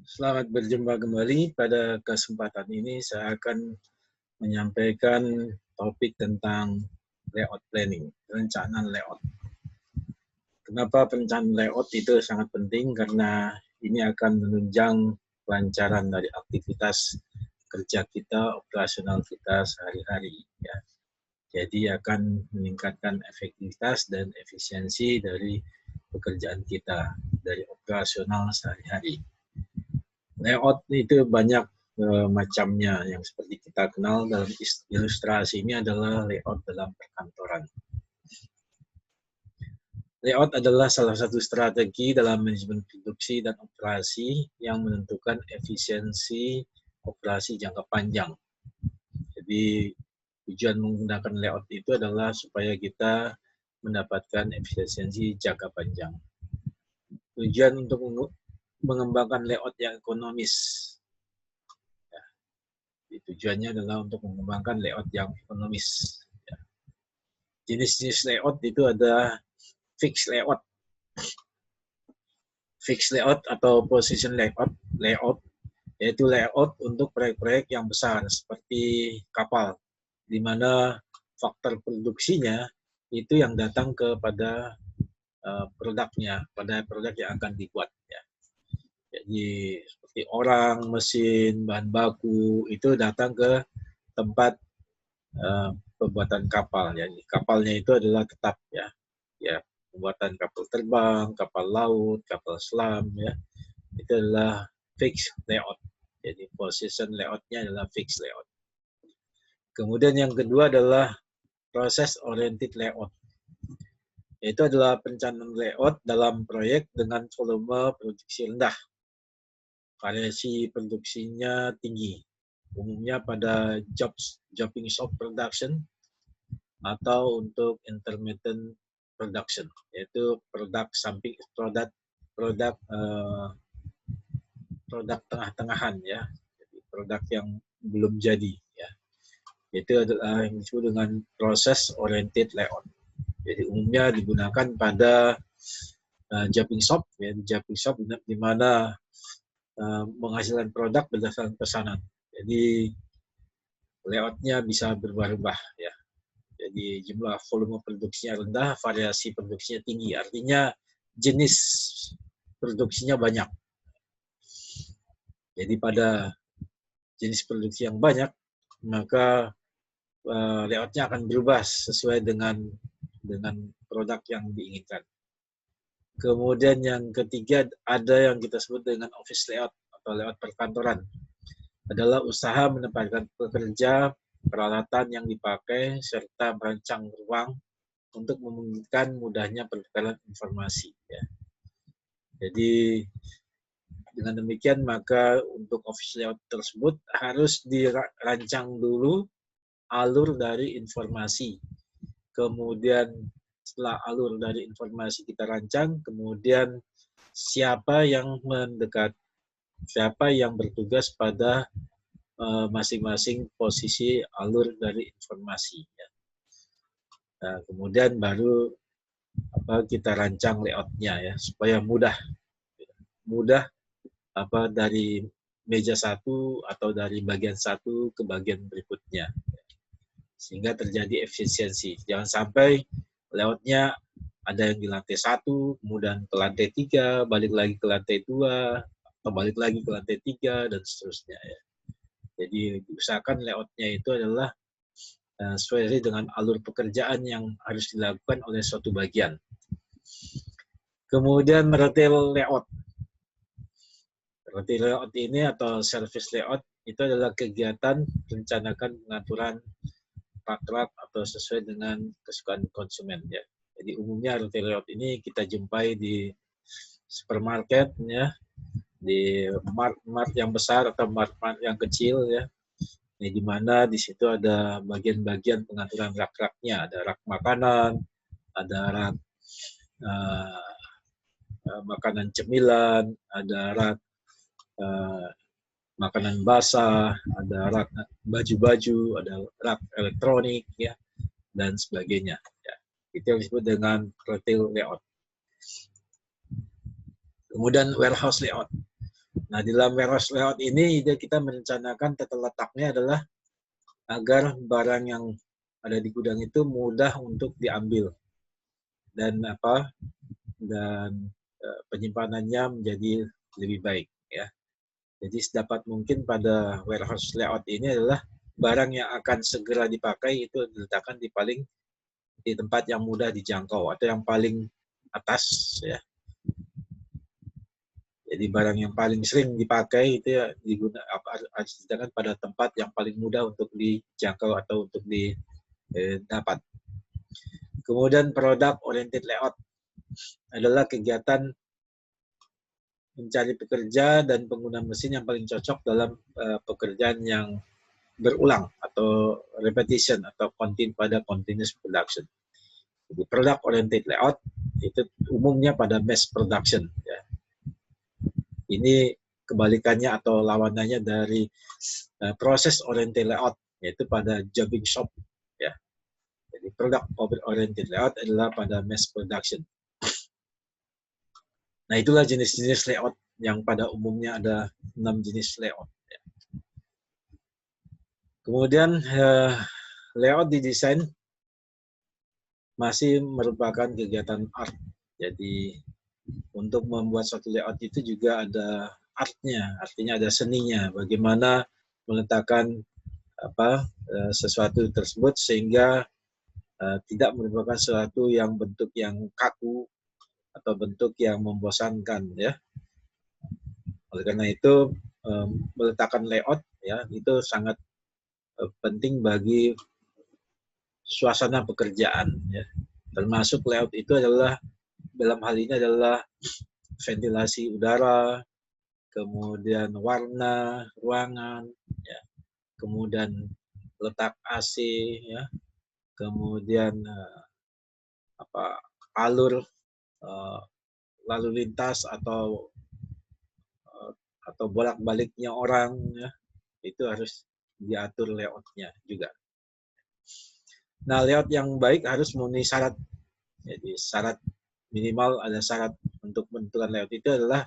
Selamat berjumpa kembali. Pada kesempatan ini saya akan menyampaikan topik tentang layout planning, perencanaan layout. Kenapa perencanaan layout itu sangat penting? Karena ini akan menunjang kelancaran dari aktivitas kerja kita, operasional kita sehari-hari. Ya. Jadi akan meningkatkan efektivitas dan efisiensi dari pekerjaan kita, dari operasional sehari-hari. Layout itu banyak macamnya. Yang seperti kita kenal dalam ilustrasi ini adalah layout dalam perkantoran. Layout adalah salah satu strategi dalam manajemen produksi dan operasi yang menentukan efisiensi operasi jangka panjang. Jadi tujuan menggunakan layout itu adalah supaya kita mendapatkan efisiensi jangka panjang. Tujuan untuk mengembangkan layout yang ekonomis. Tujuannya adalah untuk mengembangkan layout yang ekonomis. Jenis-jenis layout itu ada fixed layout, atau position layout, yaitu layout untuk proyek-proyek yang besar seperti kapal, di mana faktor produksinya itu yang datang kepada produknya, pada produk yang akan dibuat. Ya. Jadi seperti orang, mesin, bahan baku itu datang ke tempat pembuatan kapal. Ya. Kapalnya itu adalah tetap ya pembuatan kapal terbang, kapal laut, kapal selam ya. Itu adalah fixed layout. Jadi position layoutnya adalah fixed layout. Kemudian yang kedua adalah process oriented layout. Itu adalah perencanaan layout dalam proyek dengan volume produksi rendah. Variasi produksinya tinggi. Umumnya pada jobbing shop production atau untuk intermittent production, yaitu produk tengah-tengahan ya, jadi produk yang belum jadi ya. Itu adalah yang disebut dengan process oriented layout. Jadi umumnya digunakan pada jobbing shop ya, di mana menghasilkan produk berdasarkan pesanan. Jadi layoutnya bisa berubah-ubah ya. Jadi jumlah volume produksinya rendah, variasi produksinya tinggi. Artinya jenis produksinya banyak. Jadi pada jenis produksi yang banyak, maka layoutnya akan berubah sesuai dengan produk yang diinginkan. Kemudian yang ketiga ada yang kita sebut dengan office layout atau layout perkantoran. Adalah usaha menempatkan pekerja, peralatan yang dipakai, serta merancang ruang untuk memungkinkan mudahnya pertukaran informasi. Ya. Jadi dengan demikian maka untuk office layout tersebut harus dirancang dulu alur dari informasi. Kemudian setelah alur dari informasi kita rancang, kemudian siapa yang bertugas pada masing-masing posisi alur dari informasi. Ya. Nah, kemudian baru kita rancang layoutnya ya supaya mudah dari meja satu atau dari bagian satu ke bagian berikutnya, sehingga terjadi efisiensi. Jangan sampai layoutnya ada yang di lantai 1, kemudian ke lantai 3, balik lagi ke lantai 2, atau balik lagi ke lantai 3, dan seterusnya. Ya. Jadi usahakan layoutnya itu adalah sesuai dengan alur pekerjaan yang harus dilakukan oleh suatu bagian. Kemudian retail layout. Retail layout ini atau service layout itu adalah kegiatan merencanakan pengaturan rak-rak atau sesuai dengan kesukaan konsumen ya. Jadi umumnya retail layout ini kita jumpai di supermarket ya, di mart yang besar atau mart yang kecil ya. Ini di mana di situ ada bagian-bagian pengaturan rak-raknya, ada rak makanan, ada rak makanan cemilan, ada rak makanan basah, ada rak baju-baju, ada rak elektronik ya, dan sebagainya. Ya. Itu yang disebut dengan retail layout. Kemudian warehouse layout. Nah, di dalam warehouse layout ini kita merencanakan tata letaknya adalah agar barang yang ada di gudang itu mudah untuk diambil dan penyimpanannya menjadi lebih baik ya. Jadi sedapat mungkin pada warehouse layout ini adalah barang yang akan segera dipakai itu diletakkan di tempat yang mudah dijangkau atau yang paling atas ya. Jadi barang yang paling sering dipakai itu ya harus diletakkan pada tempat yang paling mudah untuk dijangkau atau untuk didapat. Kemudian product oriented layout adalah kegiatan mencari pekerja dan pengguna mesin yang paling cocok dalam pekerjaan yang berulang atau repetition atau pada continuous production. Jadi product oriented layout itu umumnya pada mass production ya. Ini kebalikannya atau lawanannya dari proses oriented layout, yaitu pada jobbing shop ya. Jadi product oriented layout adalah pada mass production. Nah, itulah jenis-jenis layout yang pada umumnya ada 6 jenis layout ya. Kemudian layout didesain masih merupakan kegiatan art. Jadi untuk membuat suatu layout itu juga ada artnya, artinya ada seninya. Bagaimana meletakkan sesuatu tersebut sehingga tidak merupakan sesuatu yang bentuk yang kaku atau bentuk yang membosankan ya. Oleh karena itu meletakkan layout ya itu sangat penting bagi suasana pekerjaan ya. Termasuk layout itu adalah dalam hal ini adalah ventilasi udara, kemudian warna ruangan ya, kemudian letak AC ya, kemudian alur lalu lintas atau bolak-baliknya orang ya, itu harus diatur layoutnya juga. Nah, layout yang baik harus memenuhi syarat. Jadi syarat minimal ada syarat untuk menentukan layout itu adalah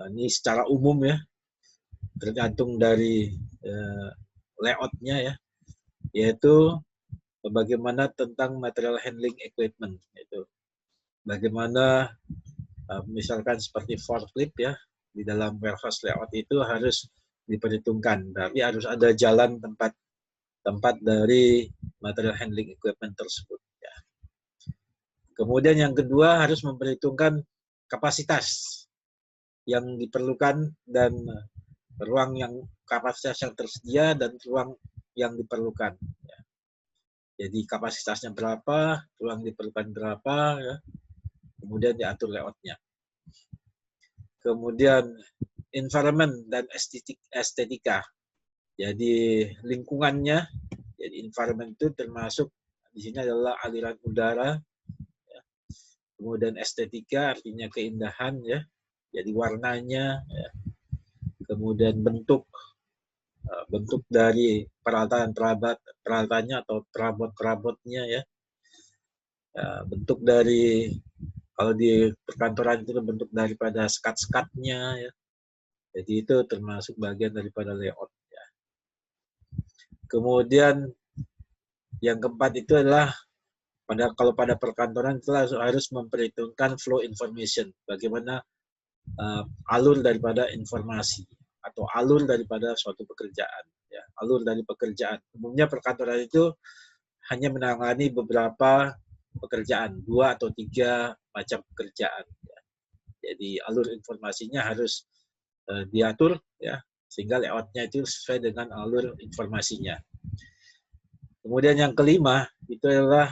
ini secara umum ya, tergantung dari layoutnya ya, yaitu bagaimana tentang material handling equipment, yaitu bagaimana misalkan seperti forklift ya, di dalam warehouse layout itu harus diperhitungkan. Berarti harus ada jalan tempat dari material handling equipment tersebut. Ya. Kemudian yang kedua harus memperhitungkan kapasitas yang diperlukan dan ruang yang kapasitas yang tersedia dan ruang yang diperlukan. Ya. Jadi kapasitasnya berapa, ruang diperlukan berapa, ya. Kemudian diatur layoutnya. Kemudian environment dan estetika. Jadi lingkungannya, jadi environment itu termasuk di sini adalah aliran udara, ya. Kemudian estetika artinya keindahan ya, jadi warnanya, ya. Kemudian bentuk dari peralatannya atau perabot-perabotnya ya. Bentuk dari kalau di perkantoran itu bentuk daripada sekat-sekatnya ya. Jadi itu termasuk bagian daripada layout ya. Kemudian yang keempat itu adalah kalau pada perkantoran itu harus memperhitungkan flow information, bagaimana alur daripada informasi atau alur daripada suatu pekerjaan ya, alur dari pekerjaan. Umumnya perkantoran itu hanya menangani beberapa pekerjaan, 2 atau 3 macam pekerjaan ya. Jadi alur informasinya harus diatur ya, sehingga layoutnya itu sesuai dengan alur informasinya. Kemudian yang kelima itu adalah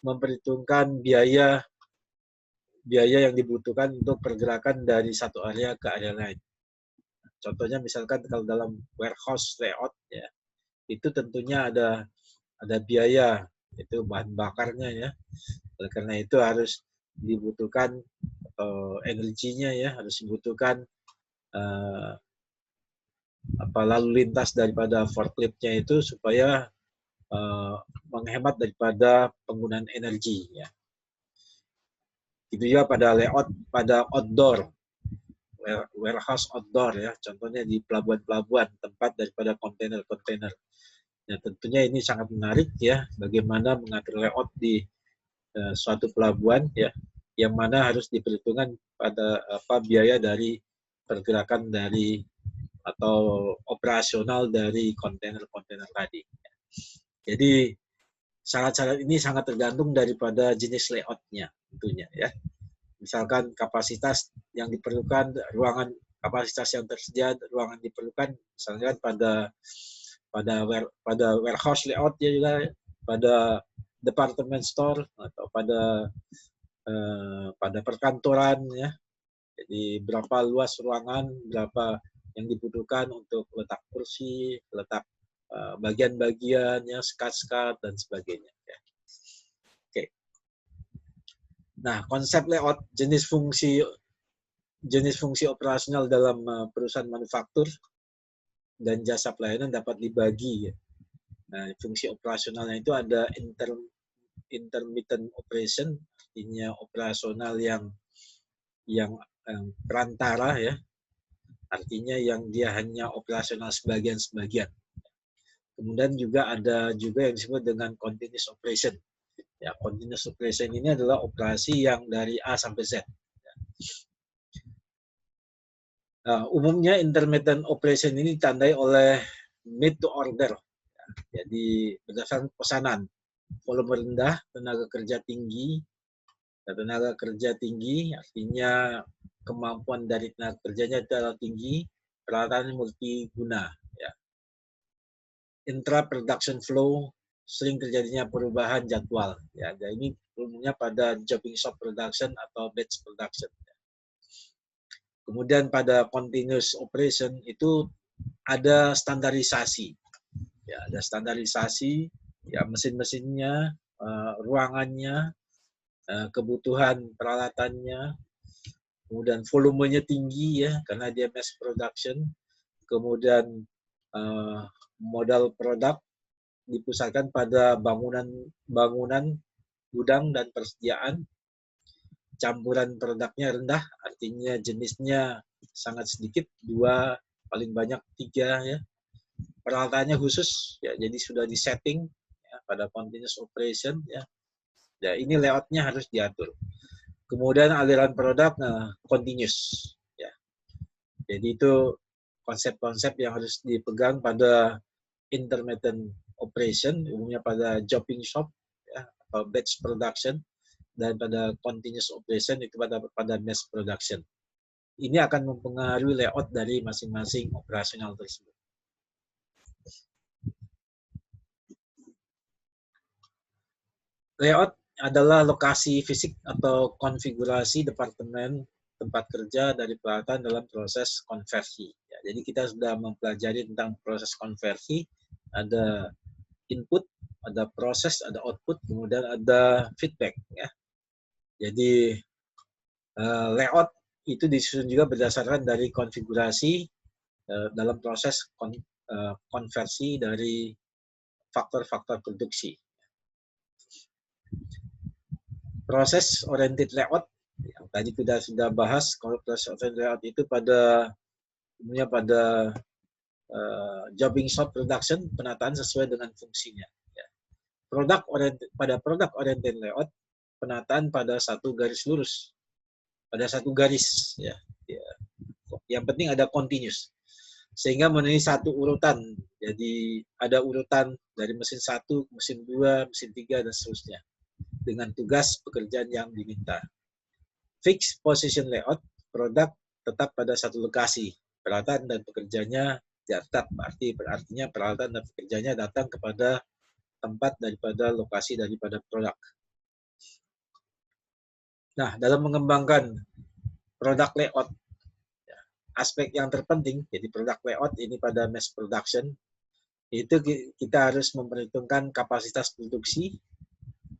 memperhitungkan biaya yang dibutuhkan untuk pergerakan dari satu area ke area lain. Contohnya misalkan kalau dalam warehouse layout ya, itu tentunya ada biaya, itu bahan bakarnya ya. Oleh karena itu harus dibutuhkan energinya ya, harus dibutuhkan lalu lintas daripada forkliftnya itu supaya menghemat daripada penggunaan energi ya. Itu juga pada layout pada outdoor. warehouse outdoor ya, contohnya di pelabuhan-pelabuhan, tempat daripada kontainer-kontainer. Nah, tentunya ini sangat menarik ya, bagaimana mengatur layout di suatu pelabuhan ya, yang mana harus diperhitungkan pada biaya dari pergerakan dari atau operasional dari kontainer-kontainer tadi. Jadi syarat-syarat ini sangat tergantung daripada jenis layoutnya tentunya ya. Misalkan kapasitas yang diperlukan, ruangan kapasitas yang tersedia, ruangan diperlukan, misalkan pada warehouse layoutnya juga, pada department store atau pada perkantoran ya. Jadi berapa luas ruangan, berapa yang dibutuhkan untuk letak kursi, letak bagian-bagiannya, skat-skat dan sebagainya. Ya. Oke. Nah, konsep layout jenis fungsi operasional dalam perusahaan manufaktur dan jasa pelayanan dapat dibagi. Ya. Nah, fungsi operasionalnya itu ada intermittent operation, artinya operasional yang perantara ya, artinya yang dia hanya operasional sebagian-sebagian. Kemudian juga ada yang disebut dengan continuous operation. Ya, continuous operation ini adalah operasi yang dari A sampai Z. Nah, umumnya intermittent operation ini ditandai oleh made to order. Ya, jadi berdasarkan pesanan, volume rendah, tenaga kerja tinggi. Tenaga kerja tinggi artinya kemampuan dari tenaga kerjanya adalah tinggi, peralatan multiguna. Ya. Intra production flow, sering terjadinya perubahan jadwal. Ya, dan ini umumnya pada jobbing shop production atau batch production. Kemudian pada continuous operation itu ada standarisasi. Ya, ada standarisasi, ya mesin-mesinnya, ruangannya, kebutuhan peralatannya, kemudian volumenya tinggi ya karena dia mass production, kemudian modal produk dipusatkan pada bangunan gudang dan persediaan, campuran produknya rendah, artinya jenisnya sangat sedikit, 2 paling banyak 3 ya, peralatannya khusus ya, jadi sudah disetting ya, pada continuous operation ya. Ya, ini layoutnya harus diatur. Kemudian aliran produk continuous ya. Jadi itu konsep-konsep yang harus dipegang pada intermittent operation, umumnya pada jobbing shop ya, atau batch production, dan pada continuous operation itu pada mass production. Ini akan mempengaruhi layout dari masing-masing operasional tersebut. Layout adalah lokasi fisik atau konfigurasi departemen tempat kerja dari peralatan dalam proses konversi. Ya, jadi kita sudah mempelajari tentang proses konversi, ada input, ada proses, ada output, kemudian ada feedback. Ya. Jadi layout itu disusun juga berdasarkan dari konfigurasi dalam proses konversi dari faktor-faktor produksi. Proses oriented layout yang tadi kita sudah bahas, kalau proses oriented layout itu umumnya pada jobbing shop production, penataan sesuai dengan fungsinya. Ya. Pada produk oriented layout, penataan pada satu garis lurus, pada satu garis. Ya. Ya. Yang penting ada continuous, sehingga memenuhi satu urutan. Jadi ada urutan dari mesin 1, mesin 2, mesin 3, dan seterusnya, dengan tugas pekerjaan yang diminta. Fixed position layout, produk tetap pada satu lokasi, peralatan dan pekerjanya tetap, artinya peralatan dan pekerjanya datang kepada tempat daripada lokasi daripada produk. Nah, dalam mengembangkan produk layout, aspek yang terpenting, jadi produk layout ini pada mass production, itu kita harus memperhitungkan kapasitas produksi,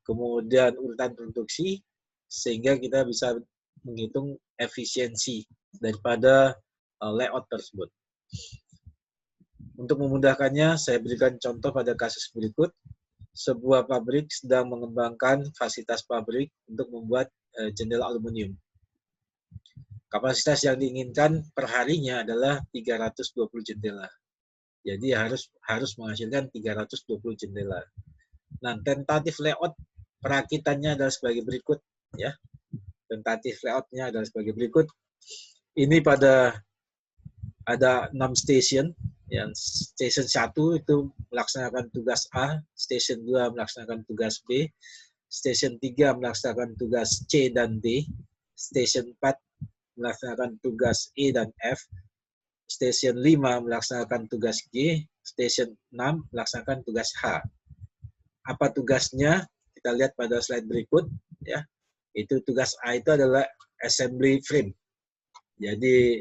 kemudian urutan produksi, sehingga kita bisa menghitung efisiensi daripada layout tersebut. Untuk memudahkannya, saya berikan contoh pada kasus berikut. Sebuah pabrik sedang mengembangkan fasilitas pabrik untuk membuat jendela aluminium. Kapasitas yang diinginkan per harinya adalah 320 jendela. Jadi harus menghasilkan 320 jendela. Nah, tentatif layout perakitannya adalah sebagai berikut, ya. Tentatif layoutnya adalah sebagai berikut. Ini ada 6 station. Yang station 1 itu melaksanakan tugas A, station 2 melaksanakan tugas B, station 3 melaksanakan tugas C dan D, station 4 melaksanakan tugas E dan F, station 5 melaksanakan tugas G, station 6 melaksanakan tugas H. Apa tugasnya? Kita lihat pada slide berikut, ya. Itu tugas A itu adalah assembly frame. Jadi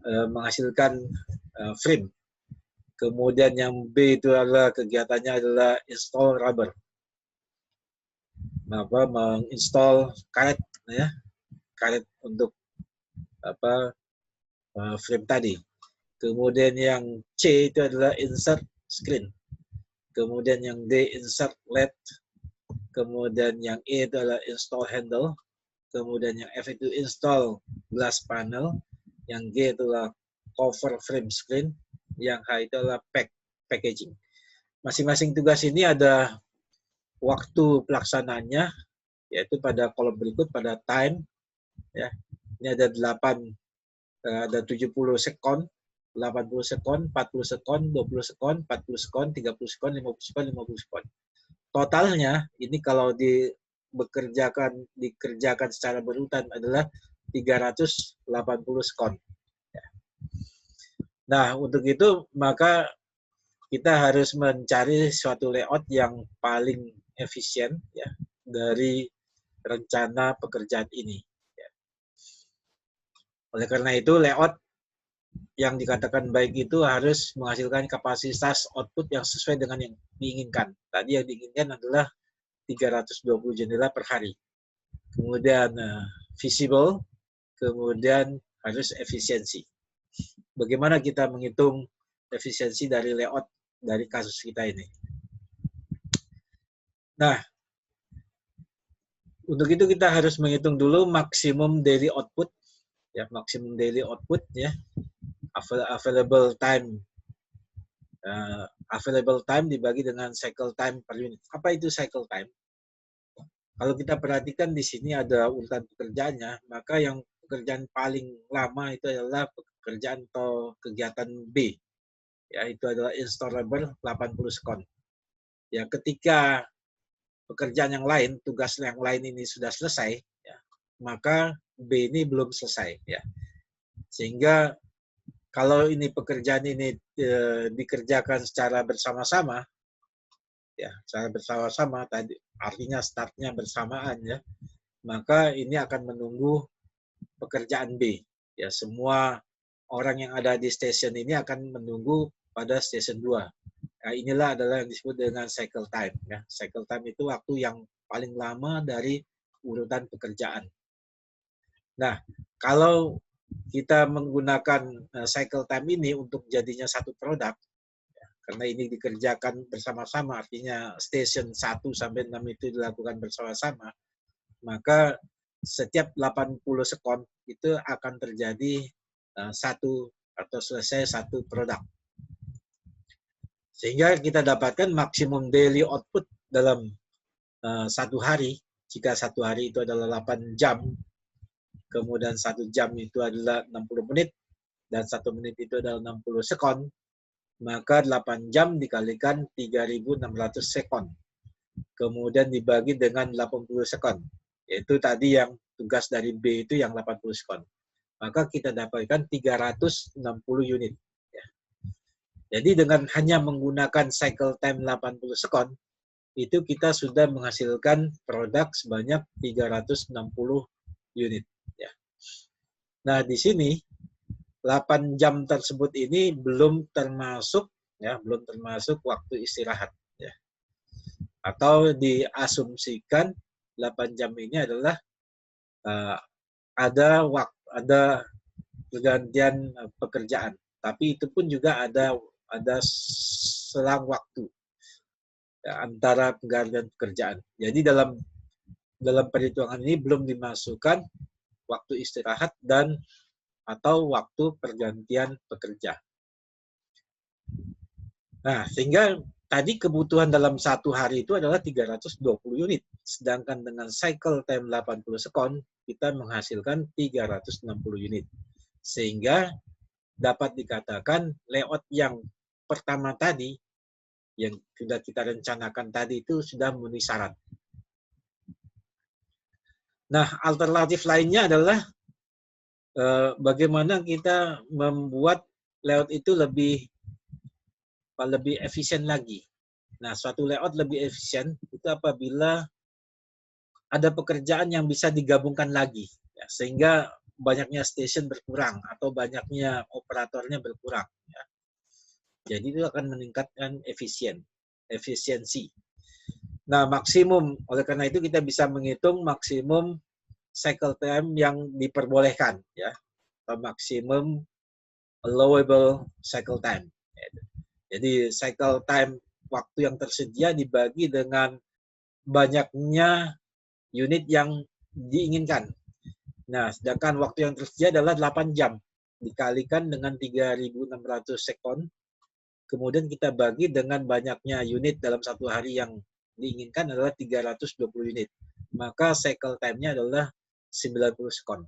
menghasilkan frame. Kemudian yang B itu adalah kegiatannya adalah install rubber. Menginstall karet, ya. Karet untuk frame tadi. Kemudian yang C itu adalah insert screen. Kemudian yang D insert LED. Kemudian yang E itu adalah install handle. Kemudian yang F itu install glass panel. Yang G itu adalah cover frame screen. Yang H itu adalah packaging. Masing-masing tugas ini ada waktu pelaksananya, yaitu pada kolom berikut pada time, ya. Ini ada 70 sekon, 80 sekon, 40 sekon, 20 sekon, 40 sekon, 30 sekon, 50 sekon, 50 sekon. Totalnya ini kalau dikerjakan secara berurutan adalah 380 sekon. Nah, untuk itu maka kita harus mencari suatu layout yang paling efisien, ya, dari rencana pekerjaan ini. Ya. Oleh karena itu layout yang dikatakan baik itu harus menghasilkan kapasitas output yang sesuai dengan yang diinginkan. Tadi yang diinginkan adalah 320 jendela per hari. Kemudian visible, kemudian harus efisiensi. Bagaimana kita menghitung efisiensi dari layout dari kasus kita ini? Nah, untuk itu kita harus menghitung dulu maksimum daily output, ya, maksimum daily output, ya, available time dibagi dengan cycle time per unit. Apa itu cycle time? Kalau kita perhatikan di sini ada urutan pekerjaannya, maka yang pekerjaan paling lama itu adalah pekerjaan atau kegiatan B, yaitu adalah install rubber 80 sekon. Ya, ketika pekerjaan yang lain, tugas yang lain ini sudah selesai, ya, maka B ini belum selesai, ya. Sehingga kalau ini pekerjaan ini dikerjakan secara bersama-sama, ya, secara bersama-sama tadi artinya startnya bersamaan, ya, maka ini akan menunggu pekerjaan B. Ya, semua orang yang ada di station ini akan menunggu pada station 2. Nah, inilah adalah yang disebut dengan cycle time. Ya. Cycle time itu waktu yang paling lama dari urutan pekerjaan. Nah, kalau kita menggunakan cycle time ini untuk jadinya satu produk, ya, karena ini dikerjakan bersama-sama, artinya station 1 sampai 6 itu dilakukan bersama-sama, maka setiap 80 sekon itu akan terjadi satu atau selesai satu produk. Sehingga kita dapatkan maksimum daily output dalam satu hari. Jika satu hari itu adalah 8 jam, kemudian 1 jam itu adalah 60 menit, dan 1 menit itu adalah 60 sekon, maka 8 jam dikalikan 3.600 sekon. Kemudian dibagi dengan 80 sekon. Yaitu tadi yang tugas dari B itu yang 80 sekon. Maka kita dapatkan 360 unit. Ya. Jadi dengan hanya menggunakan cycle time 80 sekon, itu kita sudah menghasilkan produk sebanyak 360 unit. Ya. Nah, di sini 8 jam tersebut ini belum termasuk waktu istirahat. Ya. Atau diasumsikan 8 jam ini adalah ada pergantian pekerjaan, tapi itu pun juga ada selang waktu, ya, antara pergantian pekerjaan. Jadi dalam perhitungan ini belum dimasukkan waktu istirahat dan atau waktu pergantian pekerja. Nah, sehingga tadi kebutuhan dalam satu hari itu adalah 320 unit. Sedangkan dengan cycle time 80 sekon, kita menghasilkan 360 unit. Sehingga dapat dikatakan layout yang pertama tadi, yang sudah kita rencanakan tadi itu sudah memenuhi syarat. Nah, alternatif lainnya adalah bagaimana kita membuat layout itu lebih efisien lagi. Nah, suatu layout lebih efisien itu apabila ada pekerjaan yang bisa digabungkan lagi, ya, sehingga banyaknya station berkurang atau banyaknya operatornya berkurang. Ya. Jadi itu akan meningkatkan efisiensi. Nah, maksimum, oleh karena itu kita bisa menghitung maksimum cycle time yang diperbolehkan, ya, atau maksimum allowable cycle time. Jadi cycle time waktu yang tersedia dibagi dengan banyaknya unit yang diinginkan. Nah, sedangkan waktu yang tersedia adalah 8 jam dikalikan dengan 3.600 sekon. Kemudian kita bagi dengan banyaknya unit dalam satu hari yang diinginkan adalah 320 unit. Maka cycle time-nya adalah 90 sekon.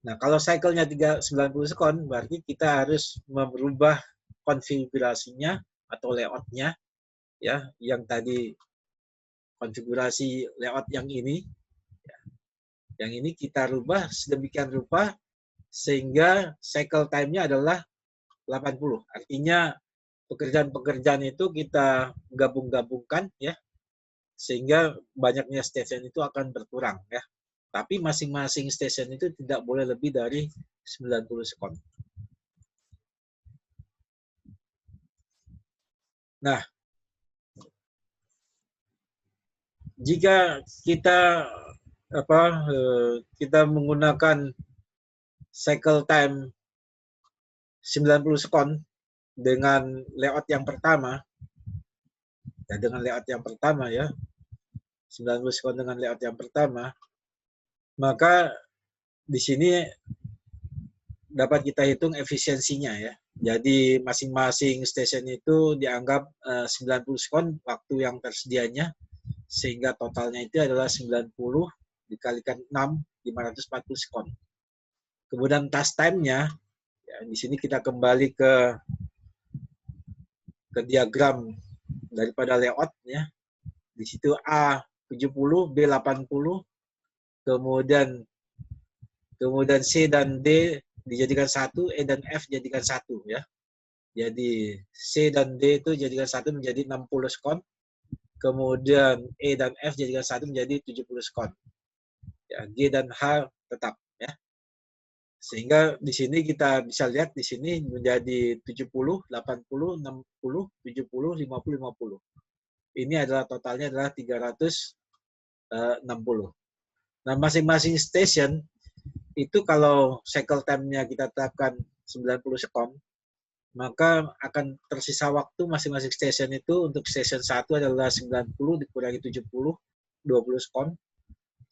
Nah, kalau cycle-nya 90 sekon, berarti kita harus merubah konfigurasinya atau layout-nya, ya, yang tadi konfigurasi layout yang ini, ya, yang ini kita rubah sedemikian rupa sehingga cycle time-nya adalah 80. Artinya pekerjaan-pekerjaan itu kita gabung-gabungkan, ya, sehingga banyaknya station itu akan berkurang, ya. Tapi masing-masing station itu tidak boleh lebih dari 90 sekon. Nah, jika kita kita menggunakan cycle time 90 sekon dengan layout yang pertama, ya, dengan layout yang pertama, ya, 90 sekon dengan layout yang pertama, maka di sini dapat kita hitung efisiensinya, ya. Jadi masing-masing station itu dianggap 90 sekon waktu yang tersedianya, sehingga totalnya itu adalah 90 dikalikan 6, 540 sekon. Kemudian task time-nya, ya, di sini kita kembali ke diagram daripada layout, ya. Di situ A 70, B 80, kemudian C dan D dijadikan 1, E dan F dijadikan 1, ya. Jadi C dan D itu jadikan 1 menjadi 60 sekon. Kemudian E dan F jadikan 1 menjadi 70 sekon. Ya, G dan H tetap, ya. Sehingga di sini kita bisa lihat di sini menjadi 70, 80, 60, 70, 50, 50. Ini adalah totalnya adalah 360. Nah, masing-masing station itu kalau cycle time-nya kita tetapkan 90 sekon, maka akan tersisa waktu masing-masing station itu untuk station 1 adalah 90 dikurangi 70, 20 sekon.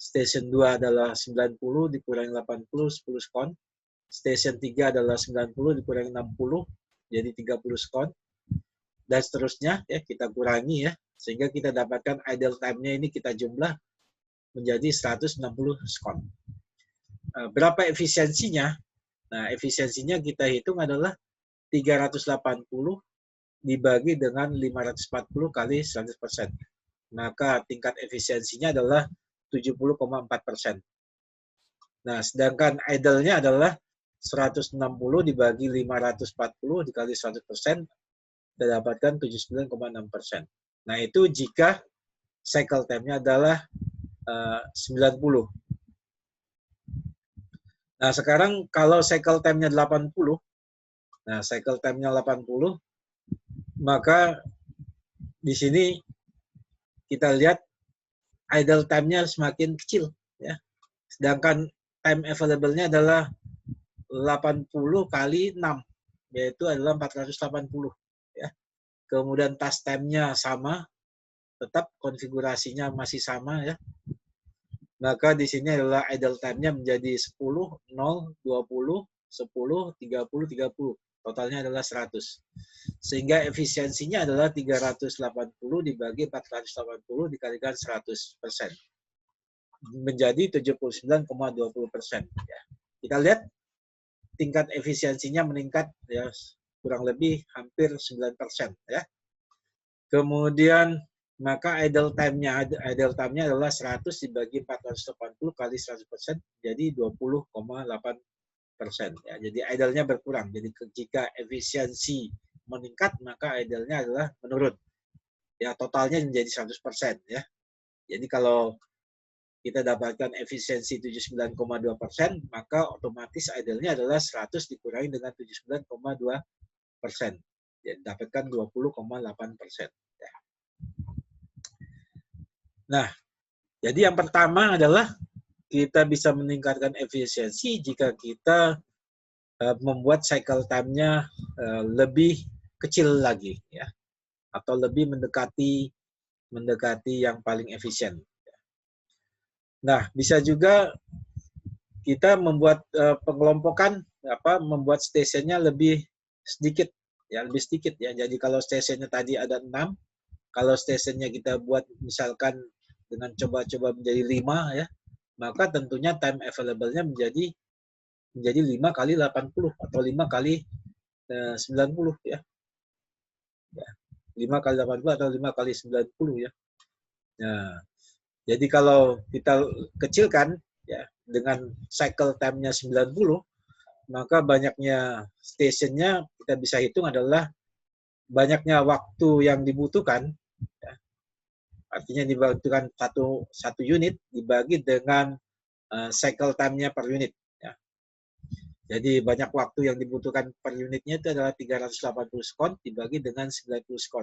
Station 2 adalah 90 dikurangi 80, 10 sekon. Station 3 adalah 90 dikurangi 60, jadi 30 sekon. Dan seterusnya, ya, kita kurangi, ya, sehingga kita dapatkan idle time-nya ini kita jumlah menjadi 160 sekon. Berapa efisiensinya? Nah, efisiensinya kita hitung adalah 380 dibagi dengan 540 kali 100%. Maka tingkat efisiensinya adalah 70,4%. Nah, sedangkan idle-nya adalah 160 dibagi 540 dikali 100%, kita dapatkan 79,6%. Nah, itu jika cycle time-nya adalah 90. Nah, sekarang kalau cycle time-nya 80, nah, cycle time-nya 80, maka di sini kita lihat idle time-nya semakin kecil, ya. Sedangkan time available-nya adalah 80 kali 6, yaitu adalah 480, ya. Kemudian task time-nya sama, tetap konfigurasinya masih sama, ya. maka di sini adalah idle time-nya menjadi 10, 0, 20, 10, 30, 30. Totalnya adalah 100. Sehingga efisiensinya adalah 380 dibagi 480 dikalikan 100%. Menjadi 79,20%. Ya. Kita lihat tingkat efisiensinya meningkat ya kurang lebih hampir 9%. Ya. Kemudian maka idle time-nya adalah 100 dibagi 480 kali 100%, jadi 20,8%. Ya, jadi idle-nya berkurang. Jadi jika efisiensi meningkat, maka idle-nya adalah menurun. Ya, totalnya menjadi 100%. Ya. Jadi kalau kita dapatkan efisiensi 79,2%, maka otomatis idle-nya adalah 100 dikurangi dengan 79,2%. Ya, dapatkan 20,8%. Ya. Nah, jadi yang pertama adalah kita bisa meningkatkan efisiensi jika kita membuat cycle time-nya lebih kecil lagi, ya, atau lebih mendekati yang paling efisien. Nah, bisa juga kita membuat pengelompokan, membuat stasiunnya lebih sedikit, ya, lebih sedikit, ya. Jadi kalau stasiunnya tadi ada 6, kalau stasiunnya kita buat misalkan dengan coba-coba menjadi 5, ya, maka tentunya time available-nya menjadi 5 kali 80 atau 5 kali 90, ya. 5 kali 80 atau 5 kali 90, ya. Nah, jadi kalau kita kecilkan, ya, dengan cycle time-nya 90, maka banyaknya stationnya kita bisa hitung adalah banyaknya waktu yang dibutuhkan, ya. Artinya dibutuhkan satu unit dibagi dengan cycle time-nya per unit. Ya. Jadi banyak waktu yang dibutuhkan per unitnya itu adalah 380 sekon dibagi dengan 90 sekon.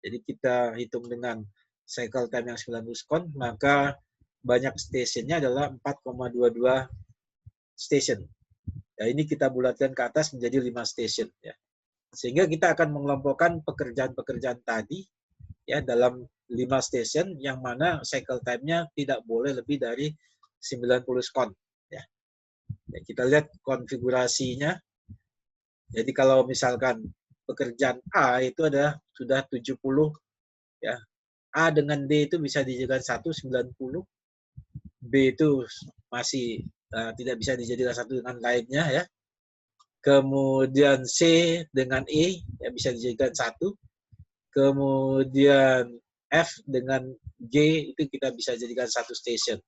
Jadi kita hitung dengan cycle time yang 90 sekon, maka banyak stationnya adalah 4,22 station. Ya, ini kita bulatkan ke atas menjadi 5 station. Ya. Sehingga kita akan mengelompokkan pekerjaan-pekerjaan tadi, ya, dalam 5 station yang mana cycle time-nya tidak boleh lebih dari 90 sekon. Ya. Ya, kita lihat konfigurasinya. Jadi kalau misalkan pekerjaan A itu ada sudah 70, ya. A dengan D itu bisa dijadikan 1, 90. B itu masih tidak bisa dijadikan satu dengan lainnya, ya. Kemudian C dengan E ya bisa dijadikan 1. Kemudian F dengan G itu kita bisa jadikan 1 station.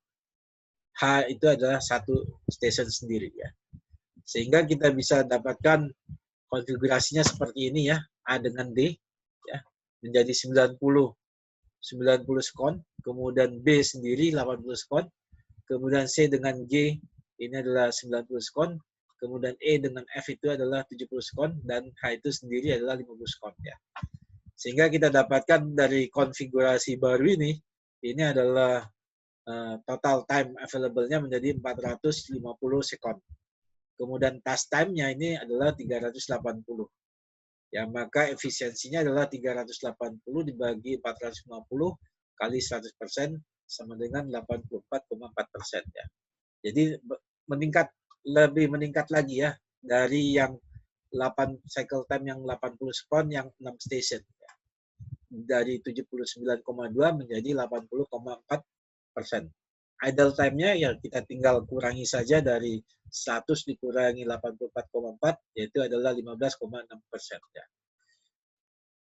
H itu adalah 1 station sendiri, ya. Sehingga kita bisa dapatkan konfigurasinya seperti ini, ya. A dengan D, ya, menjadi 90 sekon, kemudian B sendiri 80 sekon, kemudian C dengan G ini adalah 90 sekon, kemudian E dengan F itu adalah 70 sekon, dan H itu sendiri adalah 50 sekon, ya. Sehingga kita dapatkan dari konfigurasi baru ini adalah total time available-nya menjadi 450 sekon. Kemudian task time-nya ini adalah 380. Ya, maka efisiensinya adalah 380 dibagi 450 kali 100% sama dengan 84,4%, ya. Jadi lebih meningkat lagi, ya, dari yang 8 cycle time yang 80 sekon yang 6 station, ya. Dari 79,2 menjadi 80,4%. Idle time-nya ya kita tinggal kurangi saja dari 100 dikurangi 84,4, yaitu adalah 15,6%, ya.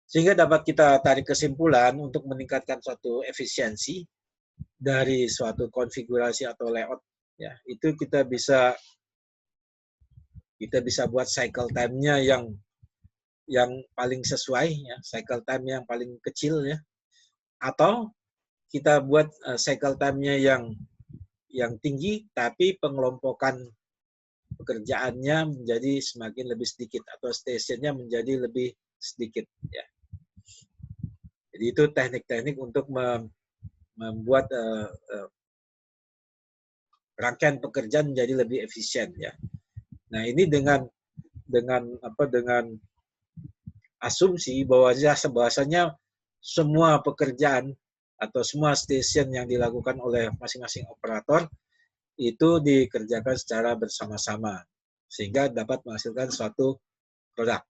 Sehingga dapat kita tarik kesimpulan untuk meningkatkan suatu efisiensi dari suatu konfigurasi atau layout, ya, itu kita bisa buat cycle time-nya yang paling sesuai, ya, cycle time yang paling kecil, ya, atau kita buat cycle time-nya yang tinggi tapi pengelompokan pekerjaannya menjadi semakin lebih sedikit atau stationnya menjadi lebih sedikit, ya. Jadi itu teknik-teknik untuk membuat rangkaian pekerjaan menjadi lebih efisien, ya. Nah, ini dengan asumsi bahwasanya semua pekerjaan atau semua station yang dilakukan oleh masing-masing operator itu dikerjakan secara bersama-sama sehingga dapat menghasilkan suatu produk.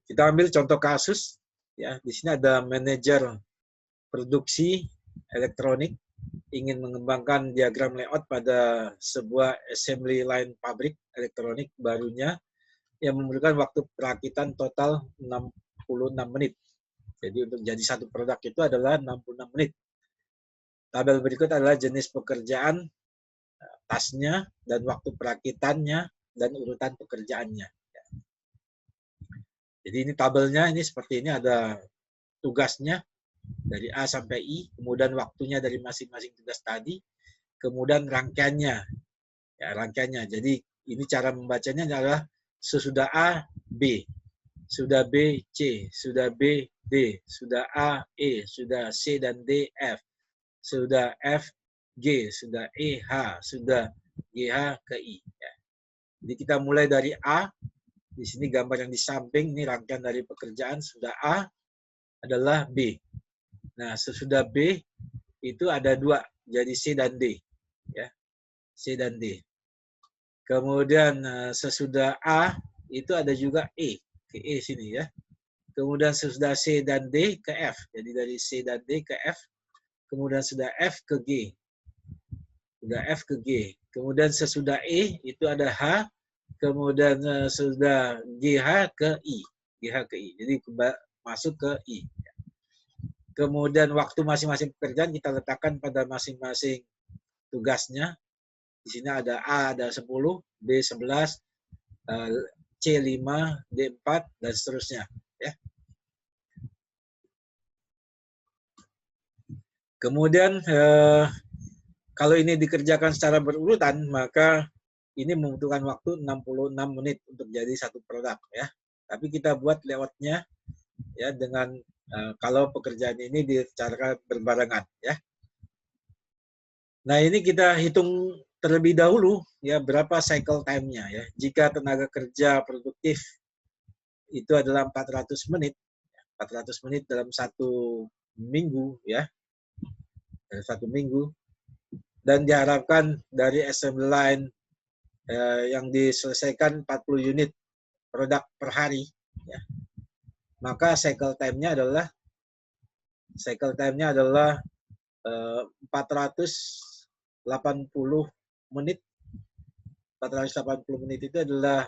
Kita ambil contoh kasus, ya. Di sini ada manajer produksi elektronik ingin mengembangkan diagram layout pada sebuah assembly line pabrik elektronik barunya yang memerlukan waktu perakitan total 66 menit. Jadi untuk jadi satu produk itu adalah 66 menit. Tabel berikut adalah jenis pekerjaan, tasnya, dan waktu perakitannya, dan urutan pekerjaannya. Jadi ini tabelnya, ini seperti ini, ada tugasnya dari A sampai I, kemudian waktunya dari masing-masing tugas tadi, kemudian rangkaiannya. Ya, rangkaiannya. Jadi ini cara membacanya adalah sesudah A, B. Sudah B, C. Sudah B, D. Sudah A, E. Sudah C dan D, F. Sudah F, G. Sudah E, H. Sudah GH ke I. Ya. Jadi kita mulai dari A. Di sini gambar yang di samping, ini rangkaian dari pekerjaan. Sudah A adalah B. Nah, sesudah B itu ada dua, jadi C dan D. Ya, C dan D. Kemudian sesudah A itu ada juga E, ke E sini ya. Kemudian sesudah C dan D ke F, jadi dari C dan D ke F. Kemudian sudah F ke G, sudah F ke G. Kemudian sesudah E itu ada H, kemudian sudah GH ke I, GH ke I. Jadi masuk ke I. Kemudian waktu masing-masing pekerjaan kita letakkan pada masing-masing tugasnya. Di sini ada A ada 10, B 11, C 5, D 4 dan seterusnya. Ya. Kemudian kalau ini dikerjakan secara berurutan, maka ini membutuhkan waktu 66 menit untuk jadi satu produk. Ya. Tapi kita buat layoutnya ya dengan kalau pekerjaan ini dicara berbarengan. Ya. Nah ini kita hitung terlebih dahulu ya berapa cycle time-nya ya. Jika tenaga kerja produktif itu adalah 400 menit, 400 menit dalam satu minggu ya, dalam satu minggu, dan diharapkan dari assembly line yang diselesaikan 40 unit produk per hari, ya, maka cycle time-nya adalah 480 menit. 480 menit itu adalah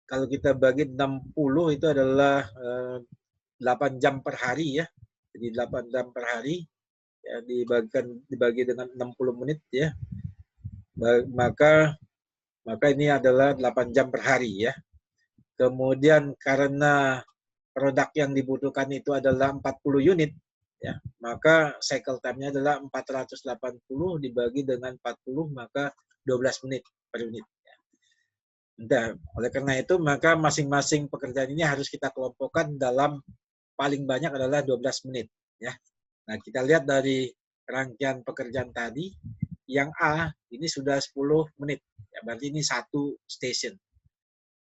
kalau kita bagi 60 itu adalah 8 jam per hari ya. Jadi 8 jam per hari ya, dibagi dengan 60 menit ya. Maka ini adalah 8 jam per hari ya. Kemudian karena produk yang dibutuhkan itu adalah 40 unit ya, maka cycle time-nya adalah 480 dibagi dengan 40 maka 12 menit per unit. Nah, oleh karena itu maka masing-masing pekerjaan ini harus kita kelompokkan dalam paling banyak adalah 12 menit ya. Nah, kita lihat dari rangkaian pekerjaan tadi, yang A ini sudah 10 menit. Ya, berarti ini satu station.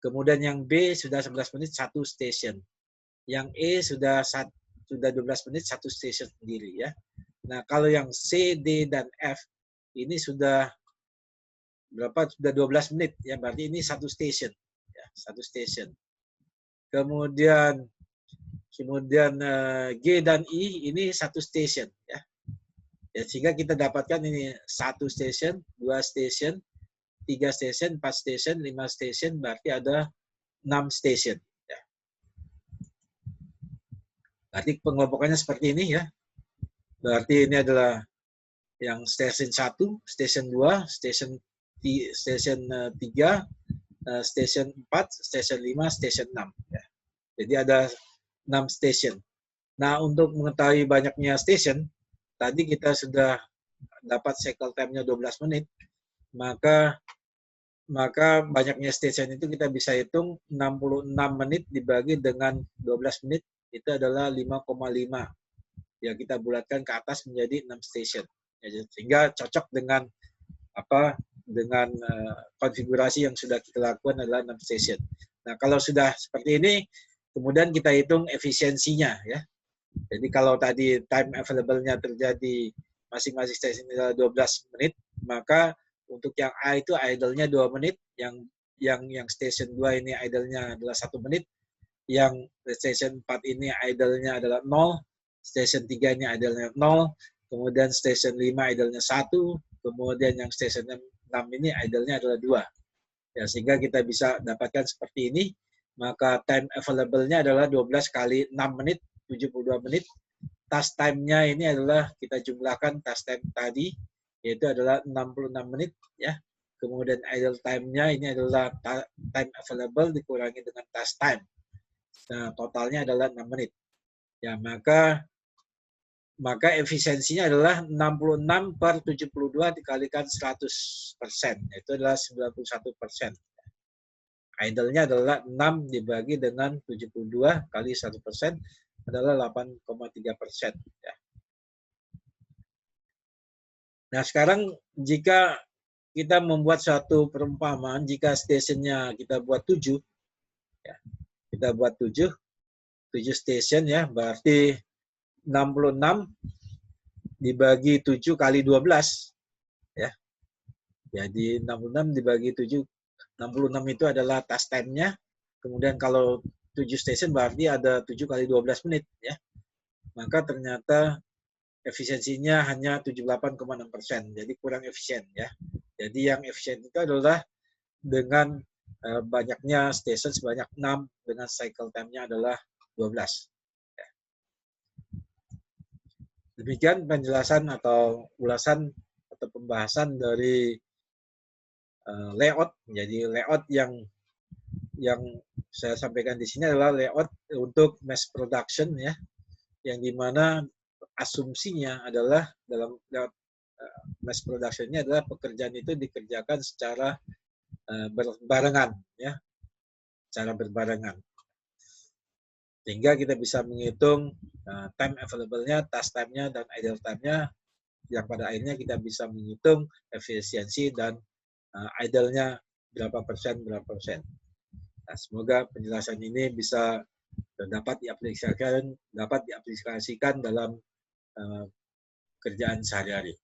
Kemudian yang B sudah 11 menit satu station. Yang E sudah 12 menit satu station sendiri ya. Nah, kalau yang C, D dan F ini sudah berapa? Sudah 12 menit ya, berarti ini satu station ya, satu station. Kemudian G dan I ini satu station ya. Ya, sehingga kita dapatkan ini satu station, 2 station, 3 station, 4 station, 5 station, berarti ada 6 station ya. Berarti pengelompokannya seperti ini ya. Berarti ini adalah yang station 1, station 2, station 3, station 4, station 5, station 6 ya. Jadi ada 6 station. Nah, untuk mengetahui banyaknya station, tadi kita sudah dapat cycle time-nya 12 menit, maka banyaknya station itu kita bisa hitung 66 menit dibagi dengan 12 menit, itu adalah 5,5. Ya, kita bulatkan ke atas menjadi 6 station. Ya, sehingga cocok dengan dengan konfigurasi yang sudah kita lakukan adalah 6 station. Nah, kalau sudah seperti ini, kemudian kita hitung efisiensinya ya. Jadi kalau tadi time available-nya terjadi masing-masing station adalah 12 menit, maka untuk yang A itu idle-nya 2 menit, yang station 2 ini idle-nya adalah 1 menit, yang station 4 ini idle-nya adalah 0, station 3 ini idle-nya 0, kemudian station 5 idle-nya 1, kemudian yang station 6 ini idle-nya adalah 2. Ya, sehingga kita bisa dapatkan seperti ini, maka time available-nya adalah 12 kali 6 menit, 72 menit. Task time-nya ini adalah kita jumlahkan task time tadi, yaitu adalah 66 menit. Ya. Kemudian idle time-nya ini adalah time available dikurangi dengan task time. Nah, totalnya adalah 6 menit. Ya, maka efisiensinya adalah 66 per 72 dikalikan 100%. Itu adalah 91%. Idle-nya adalah 6 dibagi dengan 72 kali 1% adalah 8,3%. Ya. Nah, sekarang jika kita membuat satu perumpamaan, jika stationnya kita buat 7, ya, kita buat 7 station ya, berarti 66 dibagi 7 kali 12 ya. Jadi 66 dibagi 7, 66 itu adalah task time-nya. Kemudian kalau 7 station berarti ada 7 kali 12 menit ya. Maka ternyata efisiensinya hanya 78,6%. Jadi kurang efisien ya. Jadi yang efisien itu adalah dengan banyaknya station sebanyak 6 dengan cycle time-nya adalah 12. Demikian penjelasan atau ulasan atau pembahasan dari layout. Jadi layout yang saya sampaikan di sini adalah layout untuk mass production ya, yang dimana asumsinya adalah dalam layout mass production-nya adalah pekerjaan itu dikerjakan secara berbarengan ya, secara berbarengan. Sehingga kita bisa menghitung time available-nya, task time-nya, dan idle time-nya, yang pada akhirnya kita bisa menghitung efisiensi dan idle-nya berapa persen. Nah, semoga penjelasan ini bisa dapat diaplikasikan dalam kerjaan sehari-hari.